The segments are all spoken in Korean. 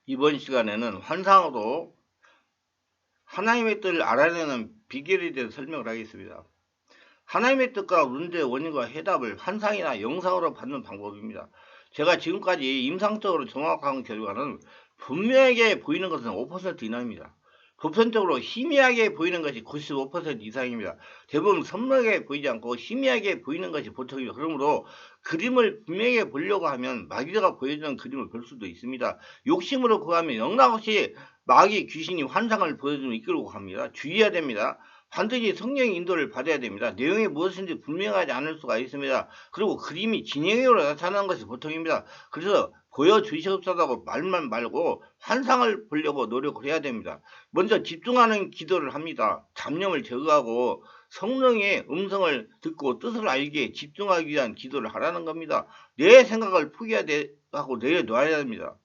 이번 시간에는 환상으로 하나님의 뜻을 알아내는 비결에 대해서 설명을 하겠습니다. 하나님의 뜻과 문제의 원인과 해답을 환상이나 영상으로 받는 방법입니다. 제가 지금까지 임상적으로 정확한 결과는 분명하게 보이는 것은 5% 이상입니다. 보편적으로 희미하게 보이는 것이 95% 이상입니다. 대부분 선명하게 보이지 않고 희미하게 보이는 것이 보통입니다. 그러므로 그림을 분명하게 보려고 하면 마귀가 보여주는 그림을 볼 수도 있습니다. 욕심으로 구하면 영락없이 마귀 귀신이 환상을 보여주면 이끌고 갑니다. 주의해야 됩니다. 반드시 성령의 인도를 받아야 됩니다. 내용이 무엇인지 분명하지 않을 수가 있습니다. 그리고 그림이 진행형으로 나타나는 것이 보통입니다. 그래서 보여주시옵소서라고 말만 말고 환상을 보려고 노력을 해야 됩니다. 먼저 집중하는 기도를 합니다. 잡념을 제거하고 성령의 음성을 듣고 뜻을 알기에 집중하기 위한 기도를 하라는 겁니다. 내 생각을 포기하고 내려놔야 됩니다.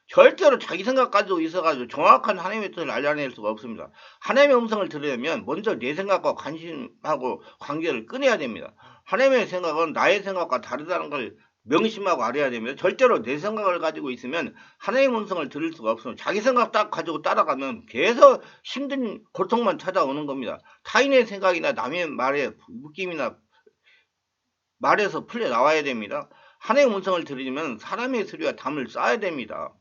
절대로 자기 생각 가지고 있어가지고 정확한 하나님의 뜻을 알아낼 수가 없습니다. 하나님의 음성을 들으려면 먼저 내 생각과 관심하고 관계를 끊어야 됩니다. 하나님의 생각은 나의 생각과 다르다는 걸 명심하고 알아야 됩니다. 절대로 내 생각을 가지고 있으면 하나님의 음성을 들을 수가 없습니다. 자기 생각 딱 가지고 따라가면 계속 힘든 고통만 찾아오는 겁니다. 타인의 생각이나 남의 말에 묶임이나 말에서 풀려 나와야 됩니다. 하나님의 음성을 들으려면 사람의 소리와 담을 쌓아야 됩니다.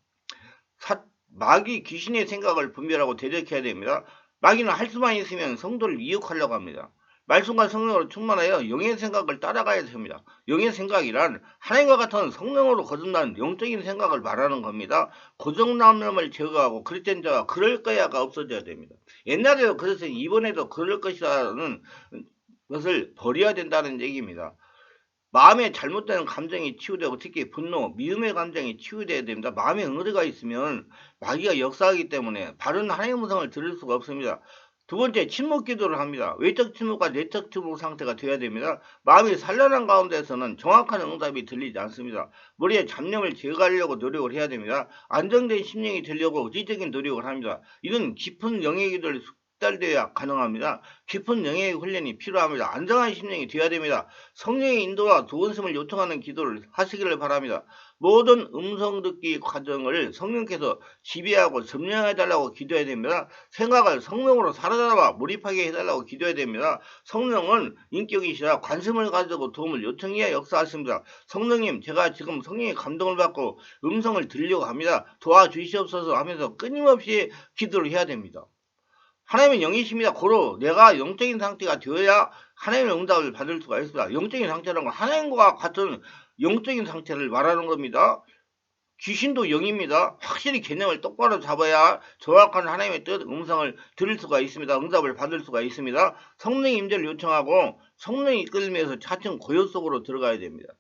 마귀 귀신의 생각을 분별하고 대적해야 됩니다. 마귀는 할 수만 있으면 성도를 미혹하려고 합니다. 말씀과 성령으로 충만하여 영의 생각을 따라가야 됩니다. 영의 생각이란 하나님과 같은 성령으로 거듭난 영적인 생각을 말하는 겁니다. 고정남념을 제거하고 그릇된 자와 그럴 거야가 없어져야 됩니다. 옛날에도 그랬으니 이번에도 그럴 것이라는 것을 버려야 된다는 얘기입니다. 마음에 잘못된 감정이 치유되고 특히 분노, 미움의 감정이 치유되어야 됩니다. 마음에 응어리가 있으면 마귀가 역사하기 때문에 바른 하나님의 음성을 들을 수가 없습니다. 두 번째, 침묵 기도를 합니다. 외적 침묵과 내적 침묵 상태가 되어야 됩니다. 마음이 산란한 가운데서는 정확한 응답이 들리지 않습니다. 머리에 잡념을 제거하려고 노력을 해야 됩니다. 안정된 심령이 되려고 의지적인 노력을 합니다. 이런 깊은 영의 기도를 숙달되어야 가능합니다. 깊은 영의 훈련이 필요합니다. 안정한 심령이 되어야 됩니다. 성령의 인도와 도원심을 요청하는 기도를 하시기를 바랍니다. 모든 음성 듣기 과정을 성령께서 지배하고 점령해달라고 기도해야 됩니다. 생각을 성령으로 사로잡아 몰입하게 해달라고 기도해야 됩니다. 성령은 인격이시라 관심을 가지고 도움을 요청해야 역사하십니다. 성령님, 제가 지금 성령의 감동을 받고 음성을 들으려고 합니다. 도와주시옵소서 하면서 끊임없이 기도를 해야 됩니다. 하나님은 영이십니다. 고로 내가 영적인 상태가 되어야 하나님의 응답을 받을 수가 있습니다. 영적인 상태라는 건 하나님과 같은 영적인 상태를 말하는 겁니다. 귀신도 영입니다. 확실히 개념을 똑바로 잡아야 정확한 하나님의 뜻, 음성을 들을 수가 있습니다. 응답을 받을 수가 있습니다. 성령의 임재를 요청하고 성령이 이끌면서 차츰 고요 속으로 들어가야 됩니다.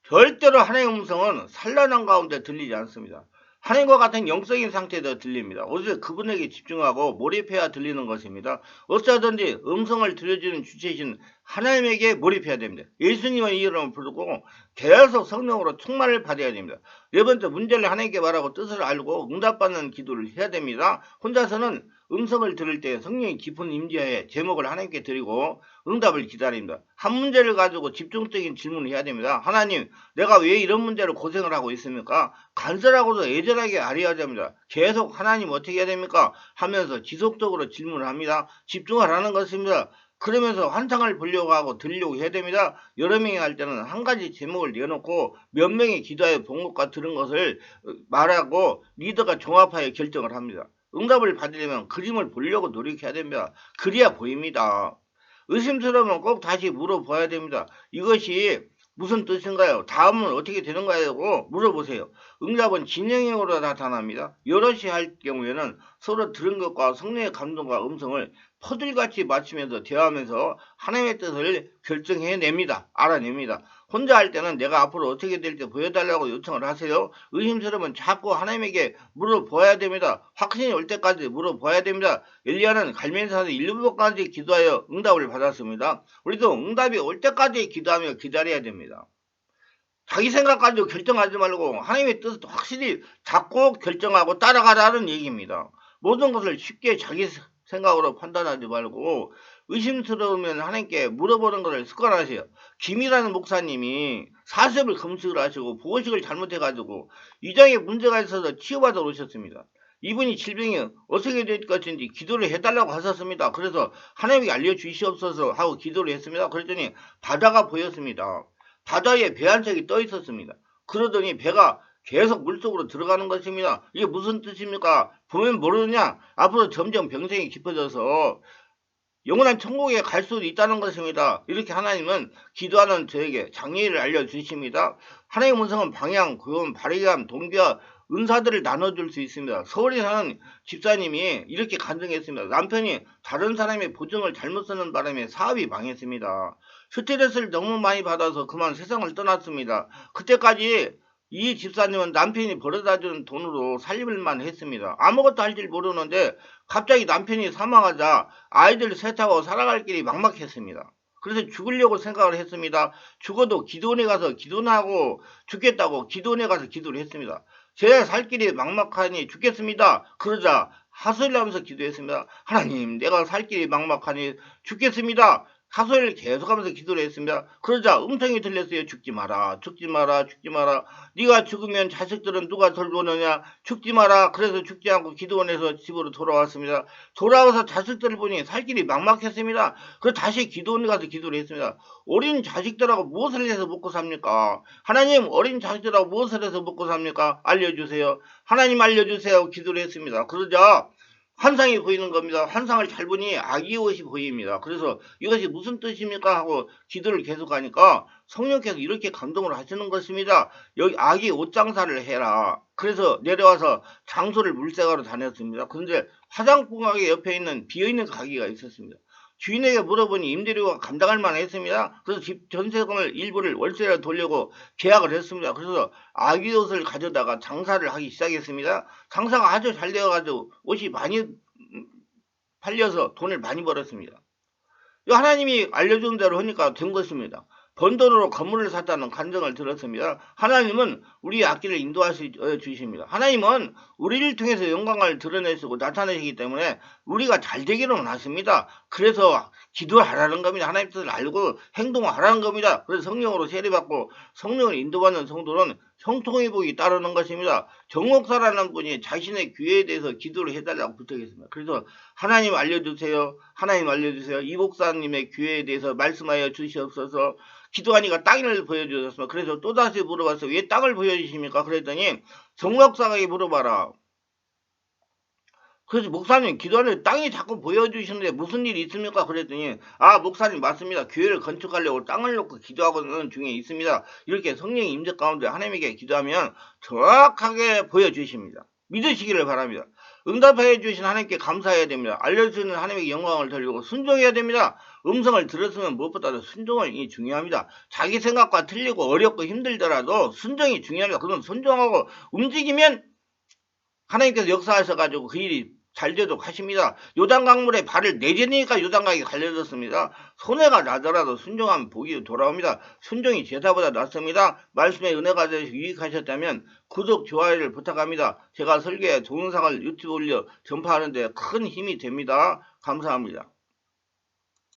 절대로 하나님의 음성은 산란한 가운데 들리지 않습니다. 하나님과 같은 영적인 상태에서 들립니다. 오직 그분에게 집중하고 몰입해야 들리는 것입니다. 어찌하든지 음성을 들려주는 주체이신 하나님에게 몰입해야 됩니다. 예수님의 이름을 부르고 계속 성령으로 충만을 받아야 됩니다. 네 번째, 문제를 하나님께 말하고 뜻을 알고 응답받는 기도를 해야 됩니다. 혼자서는 음성을 들을 때 성령이 깊은 임재하에 제목을 하나님께 드리고 응답을 기다립니다. 한 문제를 가지고 집중적인 질문을 해야 됩니다. 하나님, 내가 왜 이런 문제로 고생을 하고 있습니까? 간절하고도 애절하게 알아야 됩니다. 계속 하나님 어떻게 해야 됩니까? 하면서 지속적으로 질문을 합니다. 집중하라는 것입니다. 그러면서 환상을 보려고 하고 들으려고 해야 됩니다. 여러 명이 할 때는 한 가지 제목을 내놓고 몇 명이 기도하여 본 것과 들은 것을 말하고 리더가 종합하여 결정을 합니다. 응답을 받으려면 그림을 보려고 노력해야 됩니다. 그래야 보입니다. 의심스러우면 꼭 다시 물어봐야 됩니다. 이것이 무슨 뜻인가요? 다음은 어떻게 되는가요? 물어보세요. 응답은 진행형으로 나타납니다. 여럿이 할 경우에는 서로 들은 것과 성령의 감동과 음성을 퍼즐같이 맞추면서 대화하면서 하나님의 뜻을 결정해냅니다. 알아냅니다. 혼자 할 때는 내가 앞으로 어떻게 될지 보여달라고 요청을 하세요. 의심스러우면 자꾸 하나님에게 물어봐야 됩니다. 확신이 올 때까지 물어봐야 됩니다. 엘리야는 갈멜산에 1년까지 기도하여 응답을 받았습니다. 우리도 응답이 올 때까지 기도하며 기다려야 됩니다. 자기 생각 가지고 결정하지 말고 하나님의 뜻을 확실히 잡고 결정하고 따라가라는 얘기입니다. 모든 것을 쉽게 자기 생각으로 판단하지 말고 의심스러우면 하나님께 물어보는 것을 습관하세요. 김이라는 목사님이 40일 금식을 하시고 보호식을 잘못해가지고 위장에 문제가 있어서 치유받아 오셨습니다. 이분이 질병이 어떻게 될 것인지 기도를 해달라고 하셨습니다. 그래서 하나님께 알려주시옵소서 하고 기도를 했습니다. 그랬더니 바다가 보였습니다. 바다에 배 한 척이 떠 있었습니다. 그러더니 배가 계속 물속으로 들어가는 것입니다. 이게 무슨 뜻입니까? 보면 모르느냐? 앞으로 점점 병생이 깊어져서 영원한 천국에 갈 수도 있다는 것입니다. 이렇게 하나님은 기도하는 저에게 장애를 알려주십니다. 하나님의 음성은 방향, 구원, 발휘감, 동기와 은사들을 나눠줄 수 있습니다. 서울에 사는 집사님이 이렇게 간증했습니다. 남편이 다른 사람의 보증을 잘못 쓰는 바람에 사업이 망했습니다. 스트레스를 너무 많이 받아서 그만 세상을 떠났습니다. 그때까지 이 집사님은 남편이 벌어다주는 돈으로 살림을만 했습니다. 아무것도 할 줄 모르는데 갑자기 남편이 사망하자 아이들 셋하고 살아갈 길이 막막했습니다. 그래서 죽으려고 생각을 했습니다. 죽어도 기도원에 가서 기도나 하고 죽겠다고 기도원에 가서 기도를 했습니다. 제 살 길이 막막하니 죽겠습니다. 그러자 하소연을 하면서 기도했습니다. 하나님, 내가 살 길이 막막하니 죽겠습니다. 하소연을 계속하면서 기도를 했습니다. 그러자 음성이 들렸어요. 죽지 마라, 죽지 마라, 죽지 마라. 네가 죽으면 자식들은 누가 돌보느냐. 죽지 마라. 그래서 죽지 않고 기도원에서 집으로 돌아왔습니다. 돌아와서 자식들을 보니 살 길이 막막했습니다. 그래서 다시 기도원에 가서 기도를 했습니다. 어린 자식들하고 무엇을 해서 먹고 삽니까? 하나님, 어린 자식들하고 무엇을 해서 먹고 삽니까? 알려주세요. 하나님 알려주세요. 기도를 했습니다. 그러자 환상이 보이는 겁니다. 환상을 잘 보니 아기 옷이 보입니다. 그래서 이것이 무슨 뜻입니까? 하고 기도를 계속하니까 성령께서 이렇게 감동을 하시는 것입니다. 여기 아기 옷 장사를 해라. 그래서 내려와서 장소를 물색하러 다녔습니다. 그런데 화장품 가게 옆에 있는 비어있는 가게가 있었습니다. 주인에게 물어보니 임대료가 감당할 만했습니다. 그래서 집 전세금을 일부를 월세로 돌려고 계약을 했습니다. 그래서 아기 옷을 가져다가 장사를 하기 시작했습니다. 장사가 아주 잘 되어가지고 옷이 많이 팔려서 돈을 많이 벌었습니다. 하나님이 알려준 대로 하니까 된 것입니다. 번 돈으로 건물을 샀다는 간증을 들었습니다. 하나님은 우리의 앞길을 인도하시 주십니다. 하나님은 우리를 통해서 영광을 드러내시고 나타내시기 때문에 우리가 잘 되기를 원하십니다. 그래서 기도하라는 겁니다. 하나님 뜻을 알고 행동하라는 겁니다. 그래서 성령으로 세례받고 성령을 인도받는 성도는 형통의 복이 따르는 것입니다. 정목사라는 분이 자신의 교회에 대해서 기도를 해달라고 부탁했습니다. 그래서 하나님 알려주세요. 하나님 알려주세요. 이 목사님의 교회에 대해서 말씀하여 주시옵소서. 기도하니까 땅을 보여주셨습니다. 그래서 또다시 물어봤어요. 왜 땅을 보여주십니까? 그랬더니 정목사에게 물어봐라. 그래서 목사님 기도하는데 땅이 자꾸 보여주시는데 무슨 일이 있습니까? 그랬더니 목사님 맞습니다. 교회를 건축하려고 땅을 놓고 기도하고는 중에 있습니다. 이렇게 성령의 임재 가운데 하나님에게 기도하면 정확하게 보여주십니다. 믿으시기를 바랍니다. 응답해 주신 하나님께 감사해야 됩니다. 알려주는 하나님의 영광을 돌리고 순종해야 됩니다. 음성을 들었으면 무엇보다도 순종이 중요합니다. 자기 생각과 틀리고 어렵고 힘들더라도 순종이 중요합니다. 그건 순종하고 움직이면 하나님께서 역사하셔가지고 그 일이 잘 되도록 하십니다. 요단강물에 발을 내딛으니까 요단강이 갈려졌습니다. 손해가 나더라도 순종하면 복이 돌아옵니다. 순종이 제사보다 낫습니다. 말씀의 은혜가 되셔서 유익하셨다면 구독, 좋아요를 부탁합니다. 제가 설계 동영상을 유튜브에 올려 전파하는 데 큰 힘이 됩니다. 감사합니다.